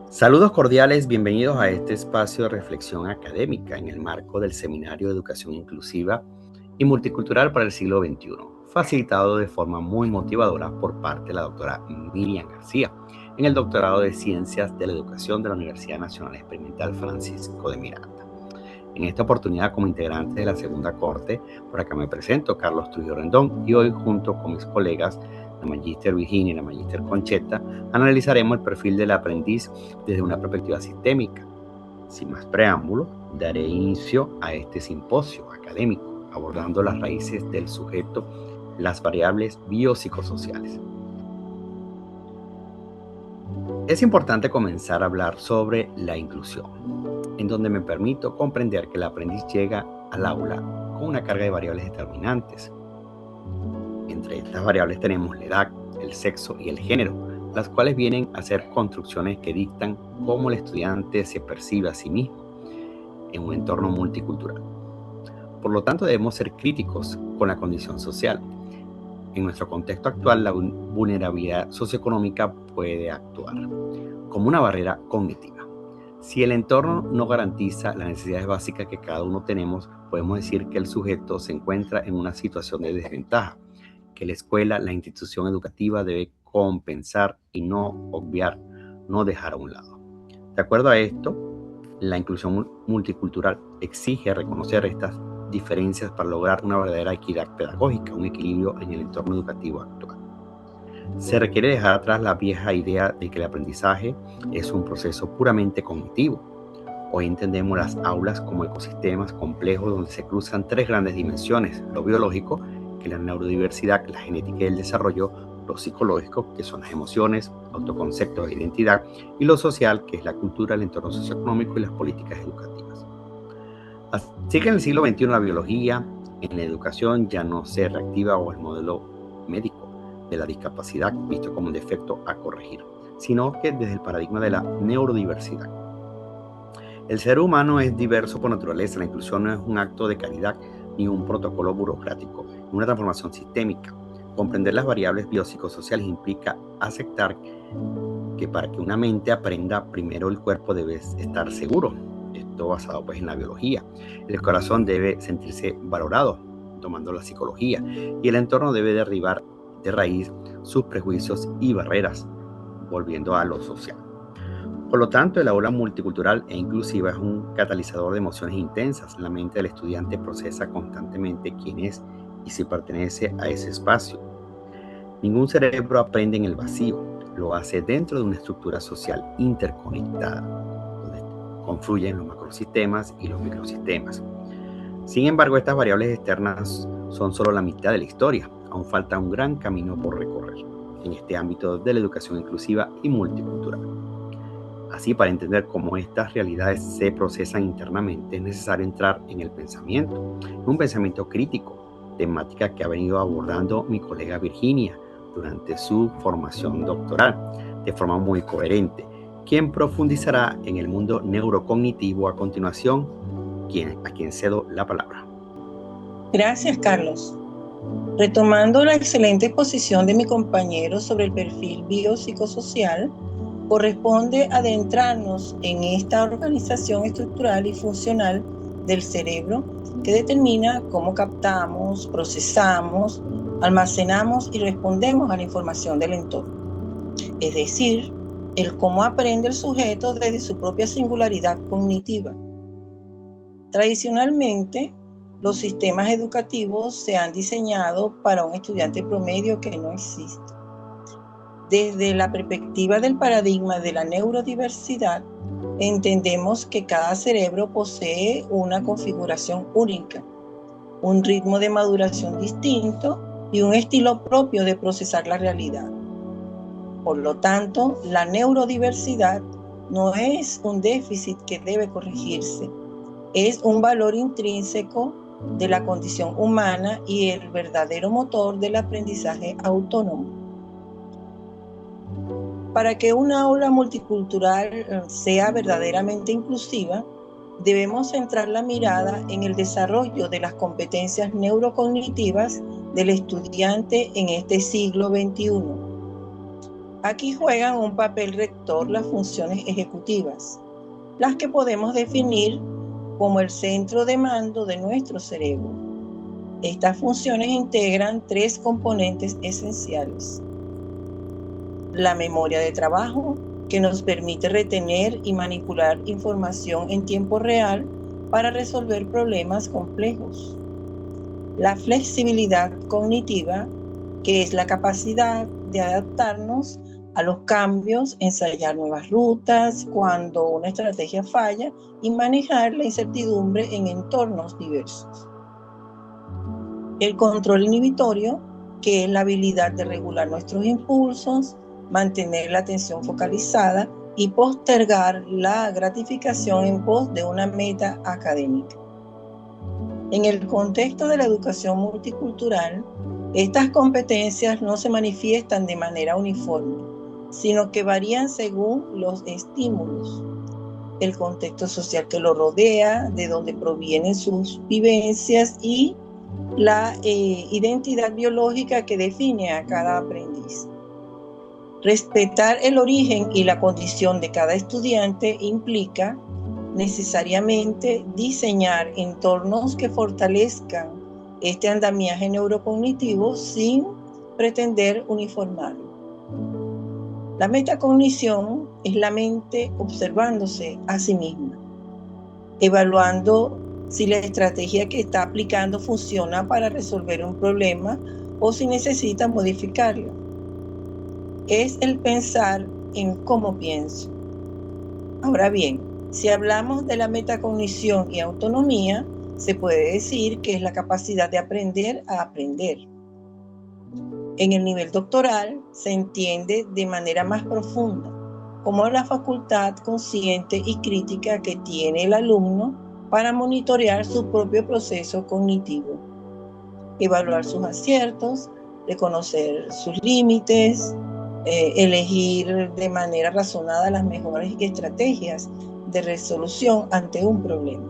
Saludos cordiales, bienvenidos a este espacio de reflexión académica en el marco del Seminario de Educación Inclusiva y Multicultural para el siglo XXI, facilitado de forma muy motivadora por parte de la doctora Miriam García, en el doctorado de Ciencias de la Educación de la Universidad Nacional Experimental Francisco de Miranda. En esta oportunidad, como integrante de la segunda corte, por acá me presento, Carlos Trujillo Rendón, y hoy junto con mis colegas, la Magíster Virginia y la Magíster Concheta, analizaremos el perfil del aprendiz desde una perspectiva sistémica. Sin más preámbulo, daré inicio a este simposio académico, abordando las raíces del sujeto, las variables biopsicosociales. Es importante comenzar a hablar sobre la inclusión, en donde me permito comprender que el aprendiz llega al aula con una carga de variables determinantes. Entre estas variables tenemos la edad, el sexo y el género, las cuales vienen a ser construcciones que dictan cómo el estudiante se percibe a sí mismo en un entorno multicultural. Por lo tanto, debemos ser críticos con la condición social. En nuestro contexto actual, la vulnerabilidad socioeconómica puede actuar como una barrera cognitiva. Si el entorno no garantiza las necesidades básicas que cada uno tenemos, podemos decir que el sujeto se encuentra en una situación de desventaja, que la escuela, la institución educativa debe compensar y no obviar, no dejar a un lado. De acuerdo a esto, la inclusión multicultural exige reconocer estas diferencias para lograr una verdadera equidad pedagógica, un equilibrio en el entorno educativo actual. Se requiere dejar atrás la vieja idea de que el aprendizaje es un proceso puramente cognitivo. Hoy entendemos las aulas como ecosistemas complejos donde se cruzan tres grandes dimensiones: lo biológico, que es la neurodiversidad, la genética y el desarrollo; lo psicológico, que son las emociones, autoconceptos e identidad; y lo social, que es la cultura, el entorno socioeconómico y las políticas educativas. Así que en el siglo XXI la biología en la educación ya no se reactiva o el modelo médico de la discapacidad visto como un defecto a corregir, sino que desde el paradigma de la neurodiversidad. El ser humano es diverso por naturaleza. La inclusión no es un acto de caridad ni un protocolo burocrático, es una transformación sistémica. Comprender las variables biopsicosociales implica aceptar que para que una mente aprenda, primero el cuerpo debe estar seguro. Esto basado en la biología. El corazón debe sentirse valorado, tomando la psicología, y el entorno debe derribar de raíz sus prejuicios y barreras, volviendo a lo social. Por lo tanto, el aula multicultural e inclusiva es un catalizador de emociones intensas. La mente del estudiante procesa constantemente quién es y si pertenece a ese espacio. Ningún cerebro aprende en el vacío, lo hace dentro de una estructura social interconectada, donde confluyen los macrosistemas y los microsistemas. Sin embargo, estas variables externas son solo la mitad de la historia. Aún falta un gran camino por recorrer en este ámbito de la educación inclusiva y multicultural. Así, para entender cómo estas realidades se procesan internamente, es necesario entrar en el pensamiento, un pensamiento crítico, temática que ha venido abordando mi colega Virginia durante su formación doctoral, de forma muy coherente, quien profundizará en el mundo neurocognitivo a continuación, a quien cedo la palabra. Gracias, Carlos. Retomando la excelente exposición de mi compañero sobre el perfil biopsicosocial, corresponde adentrarnos en esta organización estructural y funcional del cerebro que determina cómo captamos, procesamos, almacenamos y respondemos a la información del entorno. Es decir, el cómo aprende el sujeto desde su propia singularidad cognitiva. Tradicionalmente, los sistemas educativos se han diseñado para un estudiante promedio que no existe. Desde la perspectiva del paradigma de la neurodiversidad, entendemos que cada cerebro posee una configuración única, un ritmo de maduración distinto y un estilo propio de procesar la realidad. Por lo tanto, la neurodiversidad no es un déficit que debe corregirse, es un valor intrínseco de la condición humana y el verdadero motor del aprendizaje autónomo. Para que una aula multicultural sea verdaderamente inclusiva, debemos centrar la mirada en el desarrollo de las competencias neurocognitivas del estudiante en este siglo XXI. Aquí juegan un papel rector las funciones ejecutivas, las que podemos definir como el centro de mando de nuestro cerebro. Estas funciones integran tres componentes esenciales: la memoria de trabajo, que nos permite retener y manipular información en tiempo real para resolver problemas complejos; la flexibilidad cognitiva, que es la capacidad de adaptarnos a los cambios, ensayar nuevas rutas cuando una estrategia falla y manejar la incertidumbre en entornos diversos; el control inhibitorio, que es la habilidad de regular nuestros impulsos, mantener la atención focalizada y postergar la gratificación en pos de una meta académica. En el contexto de la educación multicultural, estas competencias no se manifiestan de manera uniforme, sino que varían según los estímulos, el contexto social que lo rodea, de donde provienen sus vivencias y la identidad biológica que define a cada aprendiz. Respetar el origen y la condición de cada estudiante implica necesariamente diseñar entornos que fortalezcan este andamiaje neurocognitivo sin pretender uniformarlo. La metacognición es la mente observándose a sí misma, evaluando si la estrategia que está aplicando funciona para resolver un problema o si necesita modificarla. Es el pensar en cómo pienso. Ahora bien, si hablamos de la metacognición y autonomía, se puede decir que es la capacidad de aprender a aprender. En el nivel doctoral se entiende de manera más profunda como la facultad consciente y crítica que tiene el alumno para monitorear su propio proceso cognitivo, evaluar sus aciertos, reconocer sus límites, elegir de manera razonada las mejores estrategias de resolución ante un problema.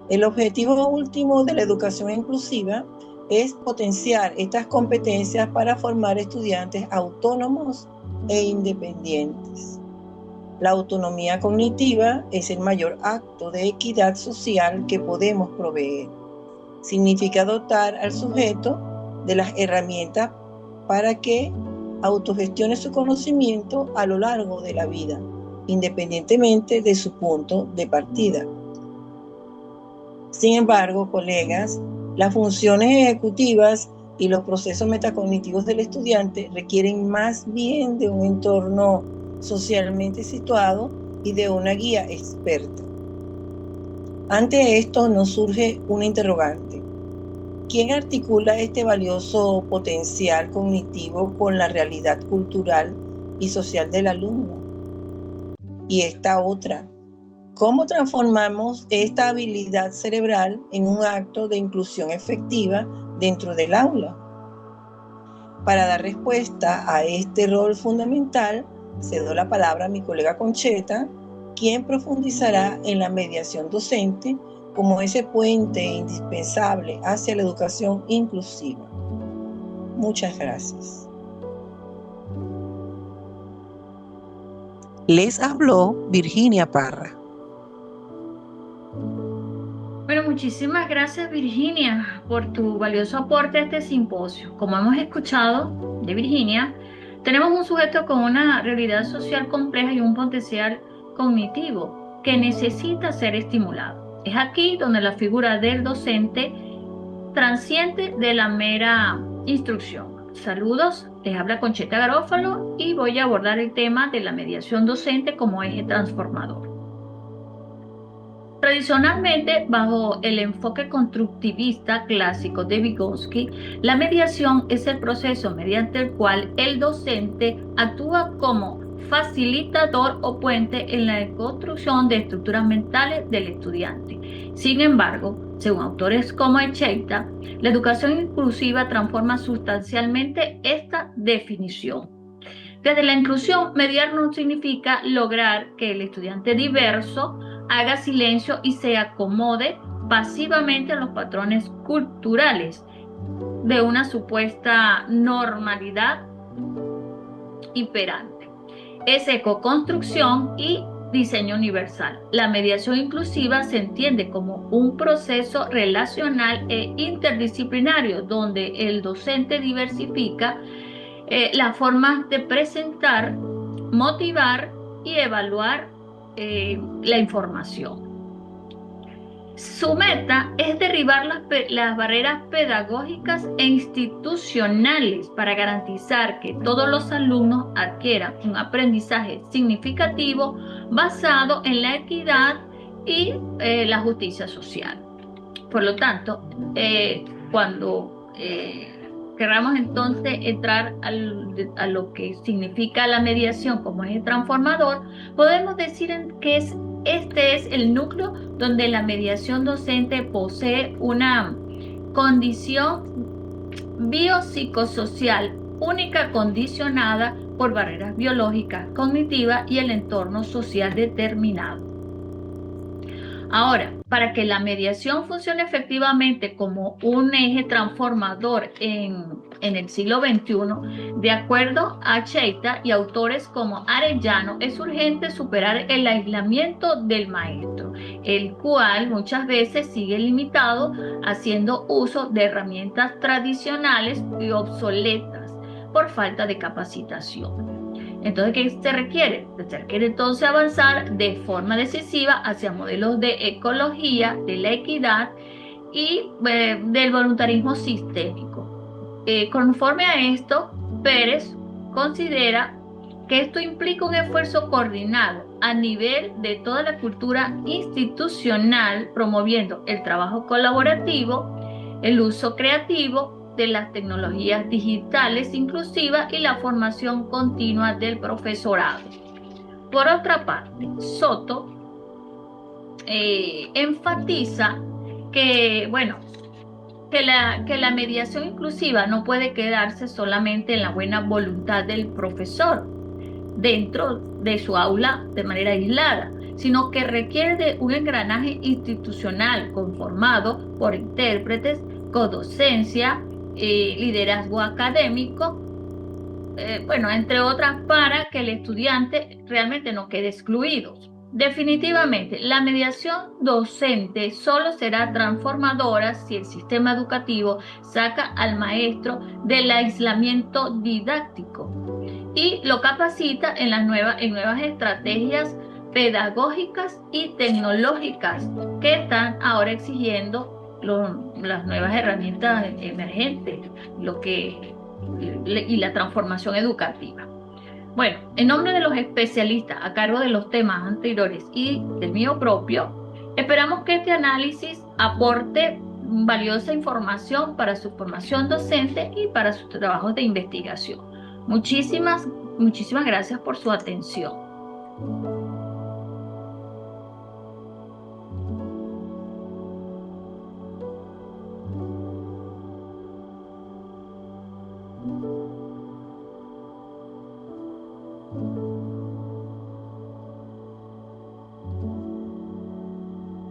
El objetivo último de la educación inclusiva es potenciar estas competencias para formar estudiantes autónomos e independientes. La autonomía cognitiva es el mayor acto de equidad social que podemos proveer. Significa dotar al sujeto de las herramientas para que autogestione su conocimiento a lo largo de la vida, independientemente de su punto de partida. Sin embargo, colegas, las funciones ejecutivas y los procesos metacognitivos del estudiante requieren más bien de un entorno socialmente situado y de una guía experta. Ante esto nos surge una interrogante: ¿quién articula este valioso potencial cognitivo con la realidad cultural y social del alumno? Y esta otra: ¿cómo transformamos esta habilidad cerebral en un acto de inclusión efectiva dentro del aula? Para dar respuesta a este rol fundamental, cedo la palabra a mi colega Concheta, quien profundizará en la mediación docente como ese puente indispensable hacia la educación inclusiva. Muchas gracias. Les habló Virginia Parra. Bueno, muchísimas gracias, Virginia, por tu valioso aporte a este simposio. Como hemos escuchado de Virginia, tenemos un sujeto con una realidad social compleja y un potencial cognitivo que necesita ser estimulado. Es aquí donde la figura del docente transciende de la mera instrucción. Saludos, les habla Concheta Garófalo y voy a abordar el tema de la mediación docente como eje transformador. Tradicionalmente, bajo el enfoque constructivista clásico de Vygotsky, la mediación es el proceso mediante el cual el docente actúa como facilitador o puente en la construcción de estructuras mentales del estudiante. Sin embargo, según autores como Echeta, la educación inclusiva transforma sustancialmente esta definición. Desde la inclusión, mediar no significa lograr que el estudiante diverso haga silencio y se acomode pasivamente a los patrones culturales de una supuesta normalidad imperante. Es ecoconstrucción y diseño universal. La mediación inclusiva se entiende como un proceso relacional e interdisciplinario donde el docente diversifica las formas de presentar, motivar y evaluar la información. Su meta es derribar las barreras pedagógicas e institucionales para garantizar que todos los alumnos adquieran un aprendizaje significativo basado en la equidad y la justicia social. Por lo tanto, cuando queramos entonces entrar a lo que significa la mediación como eje transformador, podemos decir que este es el núcleo donde la mediación docente posee una condición biopsicosocial única condicionada por barreras biológicas, cognitivas y el entorno social determinado. Ahora, para que la mediación funcione efectivamente como un eje transformador en el siglo XXI, de acuerdo a Cheita y autores como Arellano, es urgente superar el aislamiento del maestro, el cual muchas veces sigue limitado haciendo uso de herramientas tradicionales y obsoletas por falta de capacitación. Entonces, ¿qué se requiere? Se requiere entonces avanzar de forma decisiva hacia modelos de ecología, de la equidad y del voluntarismo sistémico. Conforme a esto, Pérez considera que esto implica un esfuerzo coordinado a nivel de toda la cultura institucional, promoviendo el trabajo colaborativo, el uso creativo de las tecnologías digitales inclusivas y la formación continua del profesorado. Por otra parte, Soto enfatiza que, que la mediación inclusiva no puede quedarse solamente en la buena voluntad del profesor dentro de su aula de manera aislada, sino que requiere de un engranaje institucional conformado por intérpretes, codocencia, liderazgo académico, entre otras, para que el estudiante realmente no quede excluido. Definitivamente, la mediación docente solo será transformadora si el sistema educativo saca al maestro del aislamiento didáctico y lo capacita en nuevas estrategias pedagógicas y tecnológicas que están ahora exigiendo las nuevas herramientas emergentes y la transformación educativa. Bueno, en nombre de los especialistas a cargo de los temas anteriores y del mío propio, esperamos que este análisis aporte valiosa información para su formación docente y para sus trabajos de investigación. Muchísimas gracias por su atención.